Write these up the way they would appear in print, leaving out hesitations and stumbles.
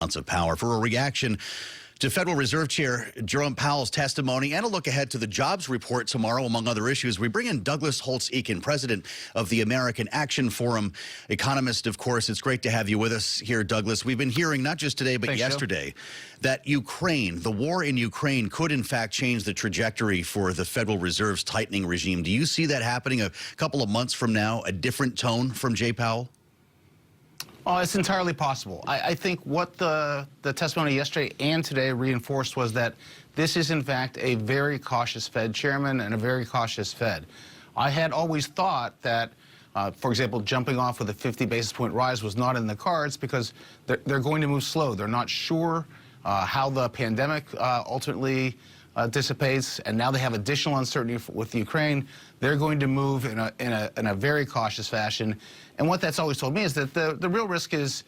of power. For a reaction to Federal Reserve Chair Jerome Powell's testimony and a look ahead to the jobs report tomorrow, among other issues, we bring in Douglas Holtz-Eakin, president of the American Action Forum, economist, of course. It's great to have you with us here, Douglas. We've been hearing, not just today, but Thanks, yesterday, that the war in Ukraine could, in fact, change the trajectory for the Federal Reserve's tightening regime. Do you see that happening a couple of months from now, a different tone from Jay Powell? Oh, it's entirely possible. I think what the testimony yesterday and today reinforced was that this is, in fact, a very cautious Fed chairman and a very cautious Fed. I had always thought that, for example, jumping off with a 50 basis point rise was not in the cards because they're going to move slow. They're not sure how the pandemic ultimately dissipates, and now they have additional uncertainty with Ukraine. They're going to move in a very cautious fashion. And what that's always told me is that the real risk is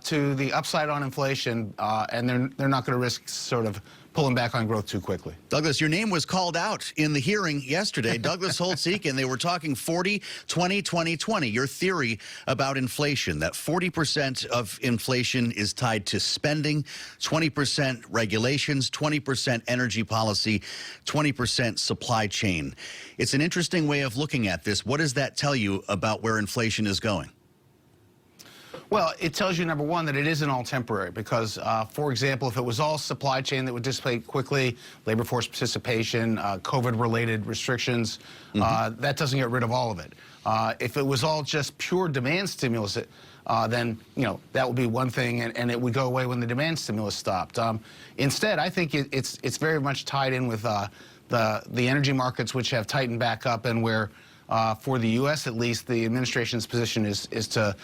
to the upside on inflation, and they're not going to risk sort of pulling back on growth too quickly. Douglas, your name was called out in the hearing yesterday. Douglas Holtz-Eakin, they were talking 40, 20, 20, 20. Your theory about inflation, that 40% of inflation is tied to spending, 20% regulations, 20% energy policy, 20% supply chain. It's an interesting way of looking at this. What does that tell you about where inflation is going? Well, it tells you, number one, that it isn't all temporary because, for example, if it was all supply chain that would dissipate quickly, labor force participation, COVID-related restrictions, that doesn't get rid of all of it. If it was all just pure demand stimulus, then, that would be one thing, and it would go away when the demand stimulus stopped. Instead, I think it's very much tied in with the energy markets, which have tightened back up, and where for the U.S. at least, the administration's position is to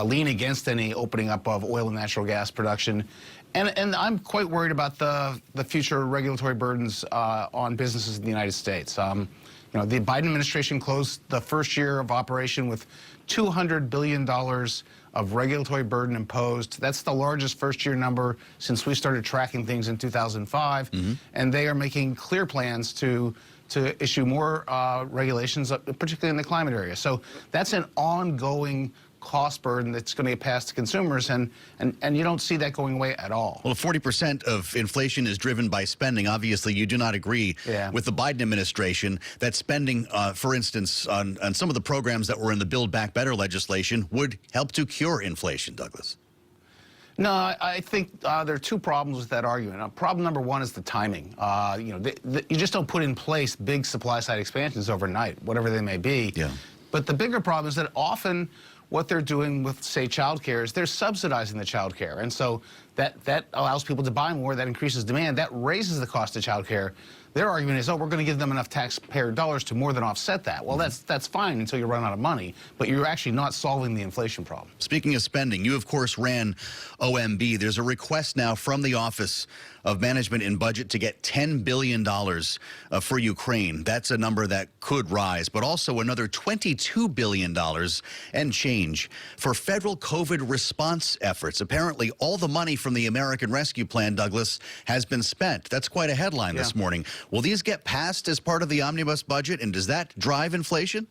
lean against any opening up of oil and natural gas production. And I'm quite worried about the future regulatory burdens on businesses in the United States. The Biden administration closed the first year of operation with $200 billion of regulatory burden imposed. That's the largest first-year number since we started tracking things in 2005. And they are making clear plans to issue more regulations, particularly in the climate area. So that's an ongoing cost burden that's going to get passed to consumers, and you don't see that going away at all. Well, if 40% of inflation is driven by spending, obviously you do not agree with the Biden administration that spending, for instance, on some of the programs that were in the Build Back Better legislation would help to cure inflation, Douglas. No, I think there are two problems with that argument. Problem number one is the timing. You just don't put in place big supply-side expansions overnight, whatever they may be. But the bigger problem is that often what they're doing with, say, child care is they're subsidizing the child care. And so that allows people to buy more, that increases demand, that raises the cost of child care. Their argument is, oh, we're going to give them enough taxpayer dollars to more than offset that. Well, that's fine until you run out of money, but you're actually not solving the inflation problem. Speaking of spending, you, of course, ran OMB. There's a request now from the Office of Management and Budget to get $10 billion for Ukraine. That's a number that could rise, but also another $22 billion and change for federal COVID response efforts. Apparently, all the money from the American Rescue Plan, Douglas, has been spent. That's quite a headline this morning. Will these get passed as part of the omnibus budget, and does that drive inflation?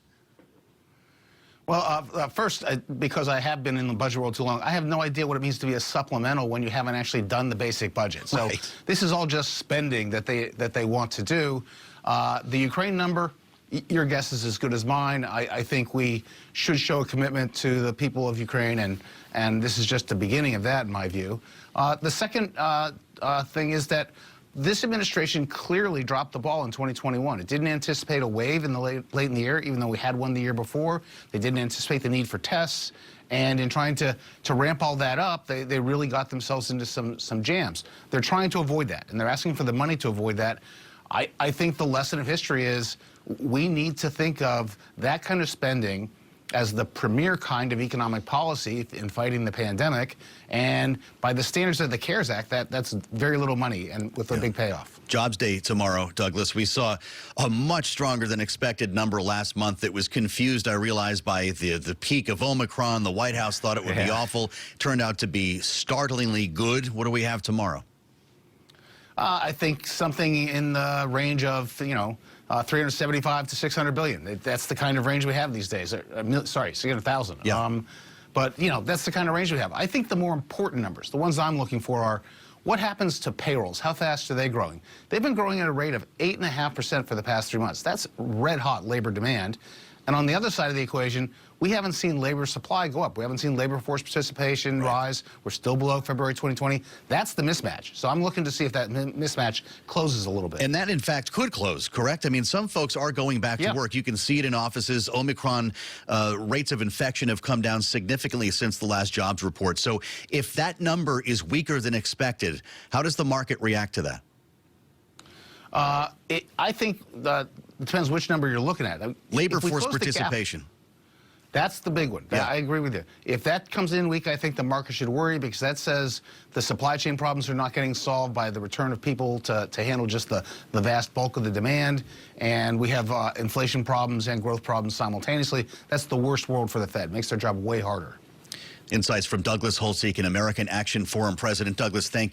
Well, first, because I have been in the budget world too long, I have no idea what it means to be a supplemental when you haven't actually done the basic budget. So this is all just spending that they want to do. The Ukraine number, your guess is as good as mine. I think we should show a commitment to the people of Ukraine, and this is just the beginning of that, in my view. The second thing is that this administration clearly dropped the ball in 2021. It didn't anticipate a wave in the late in the year, even though we had one the year before. They didn't anticipate the need for tests. And in trying to ramp all that up, they really got themselves into some jams. They're trying to avoid that, and they're asking for the money to avoid that. I think the lesson of history is we need to think of that kind of spending as the premier kind of economic policy in fighting the pandemic. And by the standards of the CARES Act, that's very little money and with a big payoff. Jobs Day tomorrow, Douglas. We saw a much stronger than expected number last month. It was confused, I realize, by the peak of Omicron. The White House thought it would be awful. Turned out to be startlingly good. What do we have tomorrow? I think something in the range of, 375 to 600 billion. That's the kind of range we have these days. Sorry, 600,000. But, you know, that's the kind of range we have. I think the more important numbers, the ones I'm looking for, are what happens to payrolls? How fast are they growing? They've been growing at a rate of 8.5% for the past 3 months. That's red hot labor demand. And on the other side of the equation, we haven't seen labor supply go up. We haven't seen labor force participation rise. We're still below February 2020. That's the mismatch. So I'm looking to see if that mismatch closes a little bit. And that, in fact, could close, correct? I mean, some folks are going back to work. You can see it in offices. Omicron rates of infection have come down significantly since the last jobs report. So if that number is weaker than expected, how does the market react to that? I think that it depends which number you're looking at. Labor force participation. That's the big one. Yeah. I agree with you. If that comes in weak, I think the market should worry, because that says the supply chain problems are not getting solved by the return of people to handle just the vast bulk of the demand. And we have inflation problems and growth problems simultaneously. That's the worst world for the Fed. Makes their job way harder. Insights from Douglas Holtz-Eakin, American Action Forum president. Douglas, thank you.